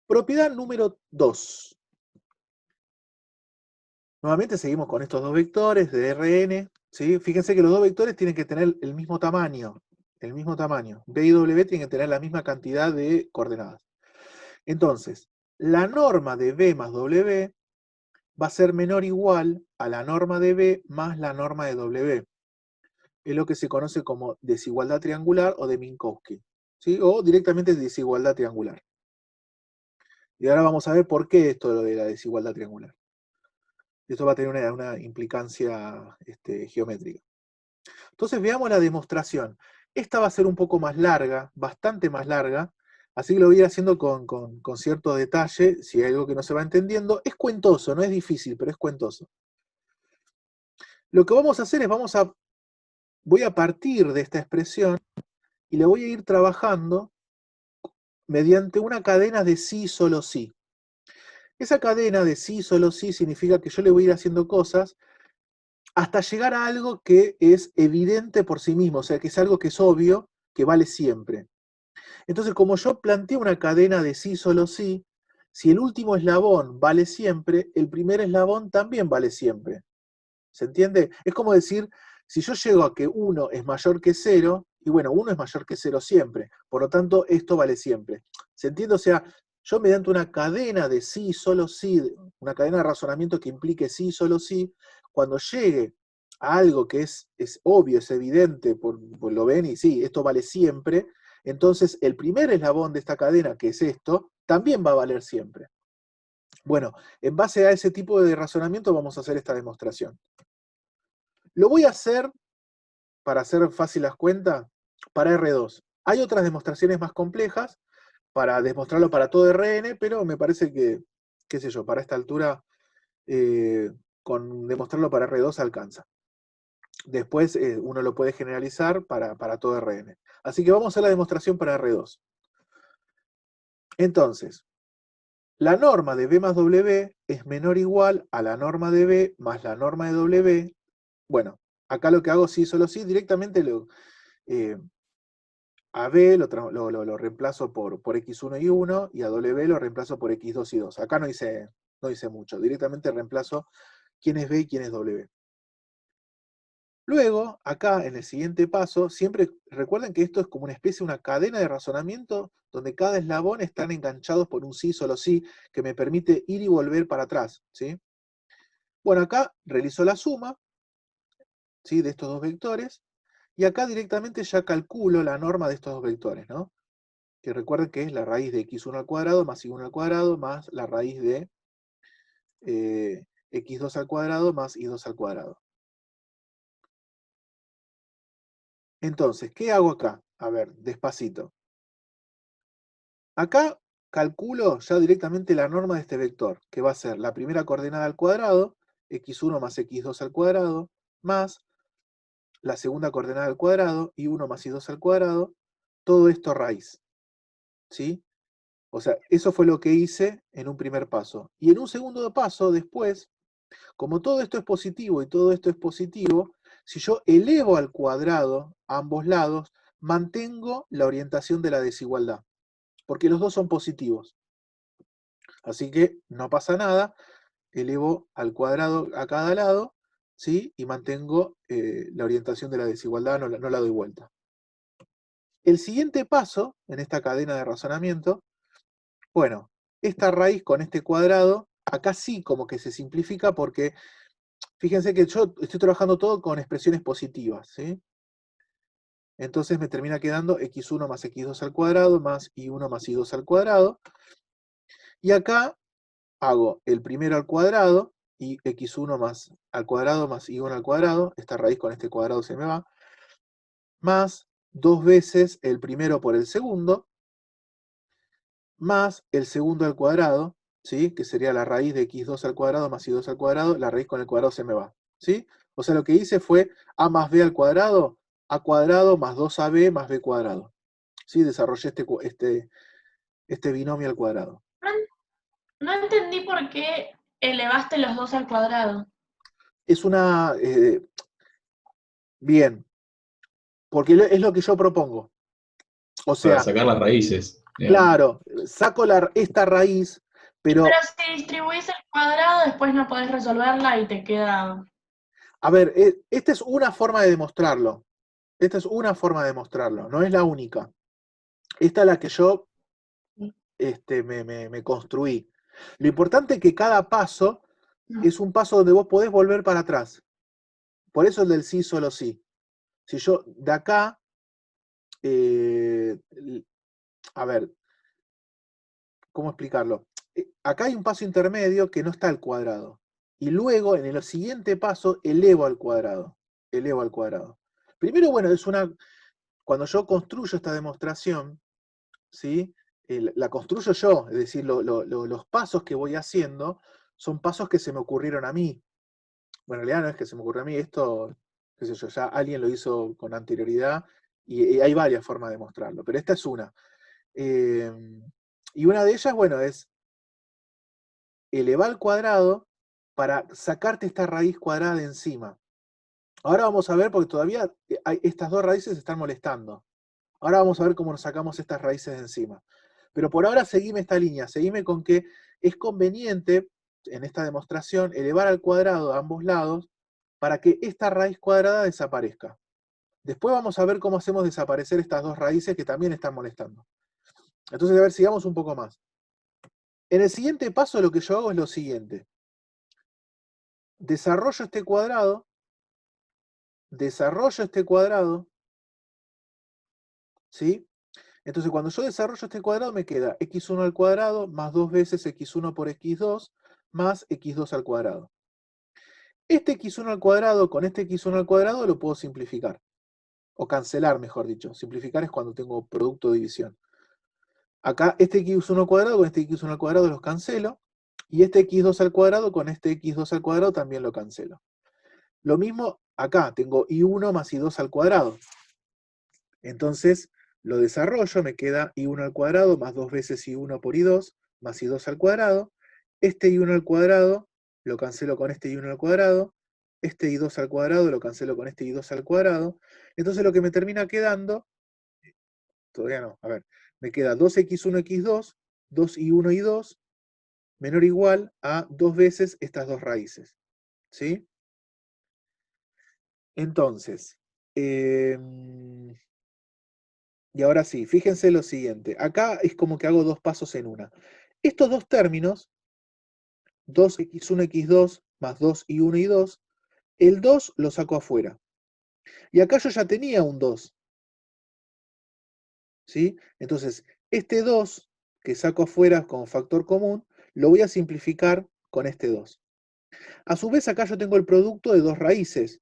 Propiedad número 2. Nuevamente seguimos con estos dos vectores de Rn, ¿sí? Fíjense que los dos vectores tienen que tener el mismo tamaño, B y W tienen que tener la misma cantidad de coordenadas. Entonces, la norma de B más W va a ser menor o igual a la norma de B más la norma de W. Es lo que se conoce como desigualdad triangular o de Minkowski, ¿sí? O directamente desigualdad triangular. Y ahora vamos a ver por qué esto de la desigualdad triangular. Esto va a tener una implicancia geométrica. Entonces veamos la demostración. Esta va a ser un poco más larga, bastante más larga, así que lo voy a ir haciendo con cierto detalle, si hay algo que no se va entendiendo. Es cuentoso, no es difícil, pero es cuentoso. Lo que vamos a hacer es, voy a partir de esta expresión y la voy a ir trabajando mediante una cadena de sí, solo sí. Esa cadena de sí, solo sí significa que yo le voy a ir haciendo cosas hasta llegar a algo que es evidente por sí mismo, o sea, que es algo que es obvio, que vale siempre. Entonces, como yo planteo una cadena de sí, solo sí, si el último eslabón vale siempre, el primer eslabón también vale siempre. ¿Se entiende? Es como decir, si yo llego a que 1 es mayor que 0, y bueno, 1 es mayor que 0 siempre, por lo tanto, esto vale siempre. ¿Se entiende? O sea, yo mediante una cadena de sí, solo sí, una cadena de razonamiento que implique sí, solo sí, cuando llegue a algo que es obvio, es evidente, por lo ven y sí, esto vale siempre, entonces el primer eslabón de esta cadena, que es esto, también va a valer siempre. Bueno, en base a ese tipo de razonamiento vamos a hacer esta demostración. Lo voy a hacer, para hacer fácil las cuentas, para R2. Hay otras demostraciones más complejas para demostrarlo para todo Rn, pero me parece que, qué sé yo, para esta altura, con demostrarlo para R2 alcanza. Después uno lo puede generalizar para todo Rn. Así que vamos a hacer la demostración para R2. Entonces, la norma de B más W es menor o igual a la norma de B más la norma de W. Bueno, acá lo que hago sí, solo sí, directamente a B lo reemplazo por X1 y 1, y a W lo reemplazo por X2 y 2. Acá no hice mucho, directamente reemplazo quién es B y quién es W. Luego, acá en el siguiente paso, siempre recuerden que esto es como una especie, una cadena de razonamiento, donde cada eslabón están enganchados por un sí, solo sí, que me permite ir y volver para atrás, ¿sí? Bueno, acá realizo la suma, ¿sí?, de estos dos vectores, y acá directamente ya calculo la norma de estos dos vectores, ¿no? Que recuerden que es la raíz de x1 al cuadrado más y1 al cuadrado más la raíz de x2 al cuadrado más y2 al cuadrado. Entonces, ¿qué hago acá? A ver, despacito. Acá calculo ya directamente la norma de este vector, que va a ser la primera coordenada al cuadrado, x1 más x2 al cuadrado, más la segunda coordenada al cuadrado, y1 más y2 al cuadrado, todo esto raíz. ¿Sí? O sea, eso fue lo que hice en un primer paso. Y en un segundo paso, después, como todo esto es positivo y todo esto es positivo, si yo elevo al cuadrado a ambos lados, mantengo la orientación de la desigualdad, porque los dos son positivos. Así que no pasa nada, elevo al cuadrado a cada lado, ¿sí?, y mantengo la orientación de la desigualdad, no la doy vuelta. El siguiente paso en esta cadena de razonamiento, bueno, esta raíz con este cuadrado, acá sí como que se simplifica porque fíjense que yo estoy trabajando todo con expresiones positivas, ¿sí? Entonces me termina quedando x1 más x2 al cuadrado más y1 más y2 al cuadrado. Y acá hago el primero al cuadrado, y x1 más al cuadrado más y1 al cuadrado, esta raíz con este cuadrado se me va, más dos veces el primero por el segundo, más el segundo al cuadrado, ¿sí?, que sería la raíz de x2 al cuadrado más y2 al cuadrado, la raíz con el cuadrado se me va, ¿sí? O sea, lo que hice fue a más b al cuadrado, a cuadrado más 2ab más b cuadrado. ¿Sí? Desarrollé este binomio al cuadrado. No, no entendí por qué elevaste los dos al cuadrado. Es una... bien, porque es lo que yo propongo. O Para sea, sacar las raíces. digamos. Claro, saco esta raíz, Pero pero, si distribuís el cuadrado, después no podés resolverla y te queda... a ver, esta es una forma de demostrarlo. Esta es una forma de demostrarlo, no es la única. Esta es la que yo me construí. Lo importante es que cada paso es un paso donde vos podés volver para atrás. Por eso el del sí, solo sí. Si yo de acá, eh, a ver, ¿cómo explicarlo? Acá hay un paso intermedio que no está al cuadrado. Y luego, en el siguiente paso, elevo al cuadrado. Elevo al cuadrado. Primero, bueno, cuando yo construyo esta demostración, ¿sí? La construyo yo, es decir, los pasos que voy haciendo son pasos que se me ocurrieron a mí. Bueno, en realidad no es que se me ocurrió a mí, esto, qué sé yo, ya alguien lo hizo con anterioridad y hay varias formas de mostrarlo, pero esta es una. Eh, y una de ellas, bueno, es elevar al cuadrado para sacarte esta raíz cuadrada de encima. Ahora vamos a ver, porque todavía estas dos raíces se están molestando. Ahora vamos a ver cómo nos sacamos estas raíces de encima. Pero por ahora seguime esta línea, seguime con que es conveniente, en esta demostración, elevar al cuadrado a ambos lados para que esta raíz cuadrada desaparezca. Después vamos a ver cómo hacemos desaparecer estas dos raíces que también están molestando. Entonces, a ver, sigamos un poco más. En el siguiente paso lo que yo hago es lo siguiente. Desarrollo este cuadrado, ¿sí? Entonces, cuando yo desarrollo este cuadrado, me queda x1 al cuadrado más 2 veces x1 por x2 más x2 al cuadrado. Este x1 al cuadrado con este x1 al cuadrado lo puedo simplificar, o cancelar, mejor dicho. Simplificar es cuando tengo producto de división. Acá este x1 al cuadrado con este x1 al cuadrado los cancelo, y este x2 al cuadrado con este x2 al cuadrado también lo cancelo. Lo mismo acá, tengo i1 más i2 al cuadrado. Entonces lo desarrollo, me queda i1 al cuadrado más 2 veces i1 por i2 más i2 al cuadrado. Este i1 al cuadrado lo cancelo con este i1 al cuadrado. Este i2 al cuadrado lo cancelo con este i2 al cuadrado. Entonces lo que me termina quedando, todavía no, a ver, me queda 2x1, x2, 2i1, i2, menor o igual a 2 veces estas dos raíces. ¿Sí? Entonces, y ahora sí, fíjense lo siguiente. Acá es como que hago dos pasos en una. Estos dos términos, 2x1, x2 más 2y1 y 2, el 2 lo saco afuera. Y acá yo ya tenía un 2. ¿Sí? Entonces, este 2 que saco afuera como factor común, lo voy a simplificar con este 2. A su vez, acá yo tengo el producto de dos raíces.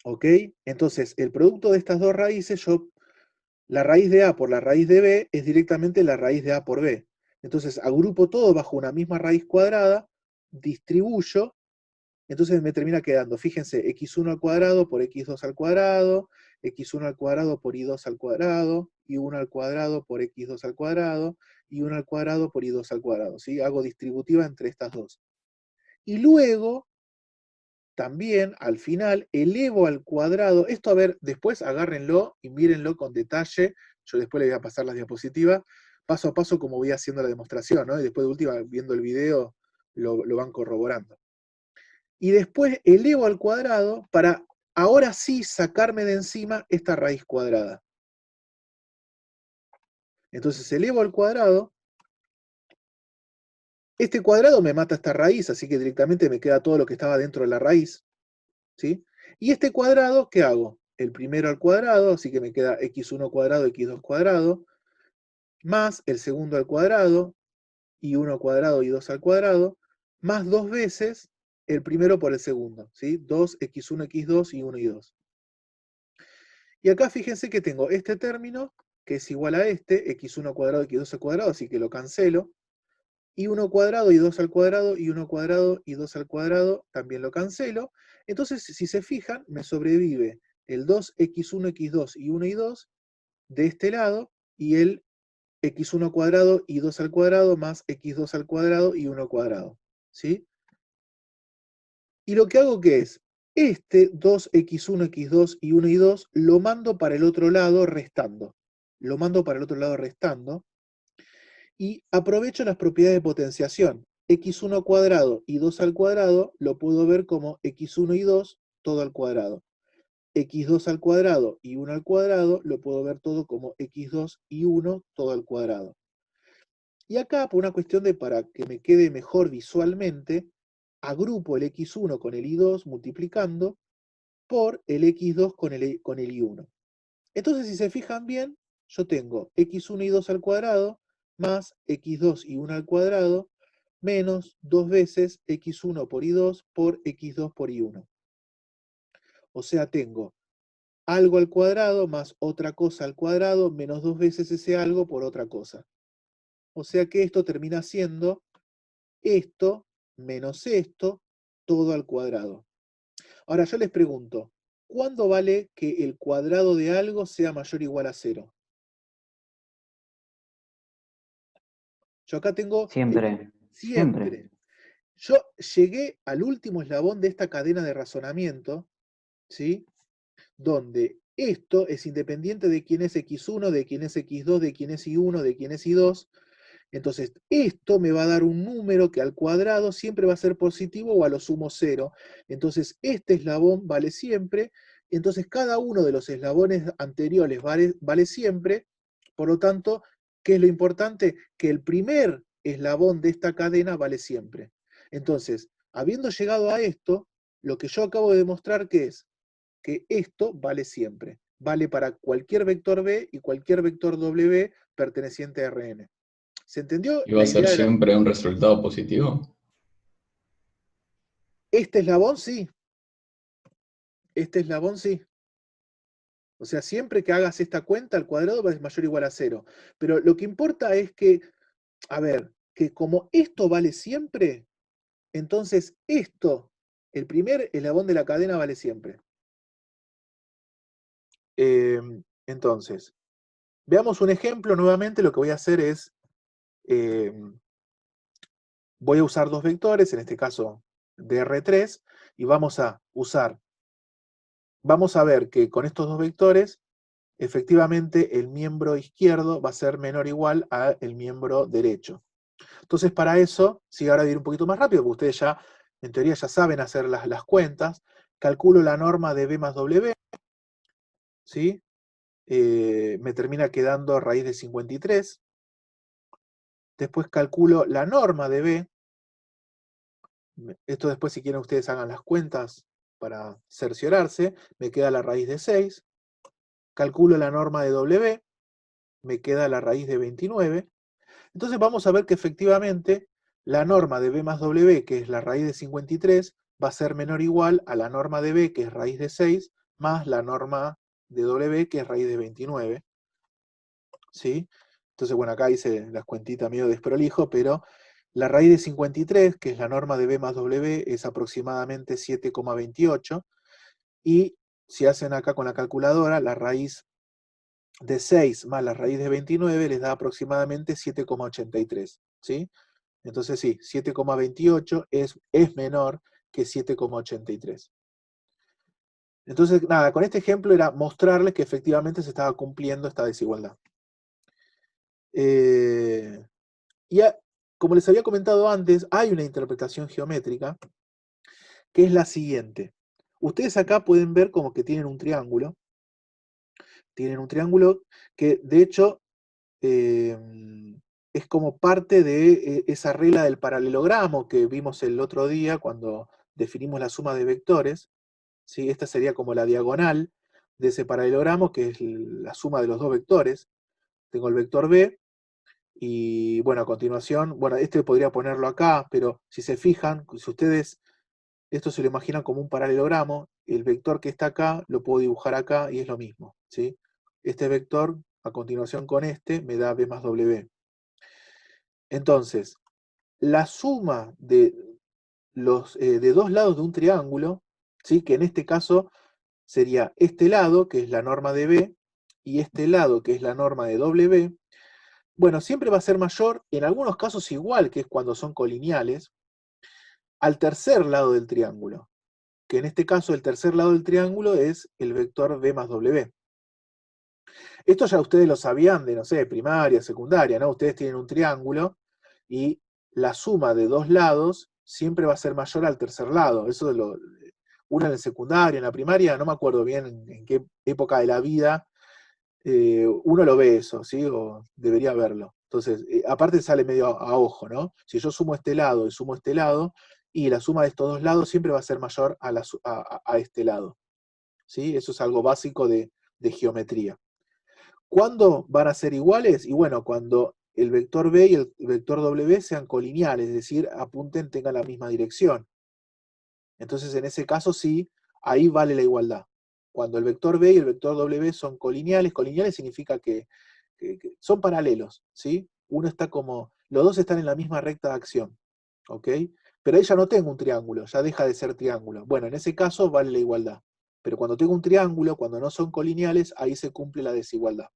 ¿Ok? Entonces, el producto de estas dos raíces, la raíz de A por la raíz de B es directamente la raíz de A por B. Entonces, agrupo todo bajo una misma raíz cuadrada, distribuyo, entonces me termina quedando, fíjense, x1 al cuadrado por x2 al cuadrado, x1 al cuadrado por y2 al cuadrado, y1 al cuadrado por x2 al cuadrado, y 1 al cuadrado por y2 al cuadrado. ¿Sí? Hago distributiva entre estas dos. Y luego, también, al final, elevo al cuadrado. Esto, a ver, después agárrenlo y mírenlo con detalle. Yo después les voy a pasar las diapositivas, paso a paso como voy haciendo la demostración, ¿no? Y después de última, viendo el video, lo van corroborando. Y después elevo al cuadrado para ahora sí sacarme de encima esta raíz cuadrada. Entonces elevo al cuadrado. Este cuadrado me mata esta raíz, así que directamente me queda todo lo que estaba dentro de la raíz. ¿Sí? Y este cuadrado, ¿qué hago? El primero al cuadrado, así que me queda x1 cuadrado, x2 cuadrado, más el segundo al cuadrado, y1 cuadrado, y2 al cuadrado, más dos veces el primero por el segundo, ¿sí? 2, x1, x2, y 1 y 2. Y acá fíjense que tengo este término, que es igual a este, x1 cuadrado, x2 al cuadrado, así que lo cancelo, y1 cuadrado, y 2 al cuadrado, y 1 cuadrado, y 2 al cuadrado, también lo cancelo. Entonces, si se fijan, me sobrevive el 2x1, x2 y 1 y 2 de este lado, y el x1 cuadrado y 2 al cuadrado más x2 al cuadrado y 1 cuadrado. ¿Sí? Y lo que hago que es, este 2x1, x2 y 1 y 2 lo mando para el otro lado restando. lo mando para el otro lado restando, y aprovecho las propiedades de potenciación. X1 cuadrado y 2 al cuadrado lo puedo ver como X1 y 2 todo al cuadrado. X2 al cuadrado y 1 al cuadrado lo puedo ver todo como X2 y 1 todo al cuadrado. Y acá, por una cuestión de para que me quede mejor visualmente, agrupo el X1 con el Y2 multiplicando por el X2 con el Y1. Entonces, si se fijan bien, yo tengo X1 y 2 al cuadrado más X2 y 1 al cuadrado menos 2 veces X1 por Y2 por X2 por Y1. O sea, tengo algo al cuadrado más otra cosa al cuadrado menos 2 veces ese algo por otra cosa. O sea que esto termina siendo esto menos esto todo al cuadrado. Ahora yo les pregunto, ¿cuándo vale que el cuadrado de algo sea mayor o igual a 0? Yo acá tengo Siempre, siempre. siempre. Yo llegué al último eslabón de esta cadena de razonamiento, ¿sí? Donde esto es independiente de quién es x1, de quién es x2, de quién es y1, de quién es y2. Entonces, esto me va a dar un número que al cuadrado siempre va a ser positivo o a lo sumo 0. Entonces, este eslabón vale siempre. Entonces, cada uno de los eslabones anteriores vale siempre. Por lo tanto, ¿qué es lo importante? Que el primer eslabón de esta cadena vale siempre. Entonces, habiendo llegado a esto, lo que yo acabo de demostrar que es que esto vale siempre. Vale para cualquier vector B y cualquier vector W perteneciente a Rn. ¿Se entendió ¿Y va la a ser idea de siempre un resultado positivo? este eslabón? Sí. Este eslabón sí. O sea, siempre que hagas esta cuenta, al cuadrado es mayor o igual a 0. Pero lo que importa es que, a ver, que como esto vale siempre, entonces esto, el primer eslabón de la cadena vale siempre. Entonces, veamos un ejemplo. Nuevamente lo que voy a hacer es, voy a usar dos vectores, en este caso dr3, y vamos a ver que con estos dos vectores, efectivamente el miembro izquierdo va a ser menor o igual al miembro derecho. Entonces, para eso, sí, ahora voy a ir un poquito más rápido, porque ustedes ya, en teoría, ya saben hacer las cuentas. Calculo la norma de B más W, ¿sí? Me termina quedando raíz de 53. Después calculo la norma de B. Esto después, si quieren, ustedes hagan las cuentas para cerciorarse. Me queda la raíz de 6. Calculo la norma de W. Me queda la raíz de 29. Entonces vamos a ver que efectivamente la norma de B más W, que es la raíz de 53, va a ser menor o igual a la norma de B, que es raíz de 6, más la norma de W, que es raíz de 29. ¿Sí? Entonces, bueno, acá hice las cuentitas medio desprolijo, pero la raíz de 53, que es la norma de B más W, es aproximadamente 7,28. Y si hacen acá con la calculadora, la raíz de 6 más la raíz de 29 les da aproximadamente 7,83. ¿Sí? Entonces sí, 7,28 es menor que 7,83. Entonces, nada, con este ejemplo era mostrarles que efectivamente se estaba cumpliendo esta desigualdad. Y como les había comentado antes, hay una interpretación geométrica que es la siguiente. Ustedes acá pueden ver como que tienen un triángulo. Tienen un triángulo que, de hecho, es como parte de esa regla del paralelogramo que vimos el otro día cuando definimos la suma de vectores. ¿Sí? Esta sería como la diagonal de ese paralelogramo, que es la suma de los dos vectores. Tengo el vector B, y bueno, a continuación, bueno, este podría ponerlo acá, pero si se fijan, si ustedes esto se lo imaginan como un paralelogramo, el vector que está acá lo puedo dibujar acá y es lo mismo, ¿sí? Este vector, a continuación con este, me da B más W. Entonces, la suma de de dos lados de un triángulo, ¿sí? Que en este caso sería este lado, que es la norma de B, y este lado, que es la norma de W, bueno, siempre va a ser mayor, en algunos casos igual, que es cuando son colineales, al tercer lado del triángulo, que en este caso el tercer lado del triángulo es el vector B más W. Esto ya ustedes lo sabían de, no sé, primaria, secundaria, ¿no? Ustedes tienen un triángulo y la suma de dos lados siempre va a ser mayor al tercer lado. Eso uno en el secundario, en la primaria, no me acuerdo bien en qué época de la vida uno lo ve eso, ¿sí? O debería verlo. Entonces, aparte sale medio a ojo, ¿no? Si yo sumo este lado y sumo este lado, y la suma de estos dos lados siempre va a ser mayor a este lado, ¿sí? Eso es algo básico de geometría. ¿Cuándo van a ser iguales? Y bueno, cuando el vector B y el vector W sean colineales, es decir, apunten, tengan la misma dirección. Entonces, en ese caso sí, ahí vale la igualdad. Cuando el vector B y el vector W son colineales significa que son paralelos, ¿sí? Uno está como, los dos están en la misma recta de acción, ¿ok? Pero ahí ya no tengo un triángulo, ya deja de ser triángulo. Bueno, en ese caso vale la igualdad. Pero cuando tengo un triángulo, cuando no son colineales, ahí se cumple la desigualdad.